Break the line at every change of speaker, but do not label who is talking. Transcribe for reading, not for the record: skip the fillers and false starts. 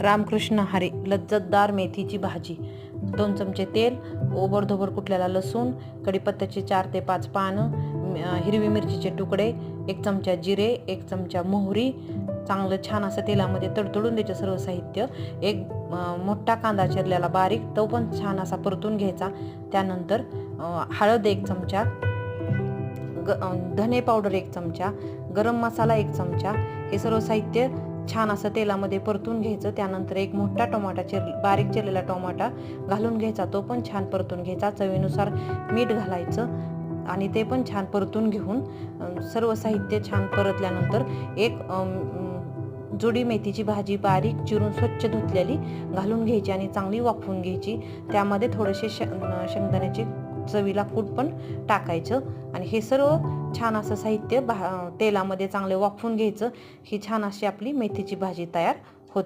रामकृष्ण हरी लज्जतदार मेथीची भाजी। 2 चमचे तेल, ओबडधोबड कुटलेला लसूण, कढीपत्त्याचे 4 ते 5 पानं, हिरवी मिरचीचे तुकडे, 1 चमचा जिरे, 1 चमचा मोहरी, चांगलं छान असं तेलामध्ये तडतडून द्यायचं सर्व साहित्य। एक मोठा कांदा चिरलेला बारीक, तो पण छान असा परतून घ्यायचा। त्यानंतर हळद 1 चमचा, धने पावडर 1 चमचा, गरम मसाला 1 चमचा, हे सर्व साहित्य छान असं तेलामध्ये परतून घ्यायचं। त्यानंतर एक मोठा टोमॅटो बारीक चिरलेला टोमॅटो घालून घ्यायचा, तो पण छान परतून घ्यायचा। चवीनुसार मीठ घालायचं आणि ते पण छान परतून घेऊन सर्व साहित्य छान परतल्यानंतर एक जुडी मेथीची भाजी बारीक चिरून स्वच्छ धुतलेली घालून घ्यायची आणि चांगली वाफवून घ्यायची। त्यामध्ये थोडेसे शेंगदाण्याचे चवीला कूट पण टाकायचं आणि हे सर्व छान असं साहित्य तेलामध्ये चांगले वाफवून घ्यायचं। ही छान अशी आपली मेथीची भाजी तयार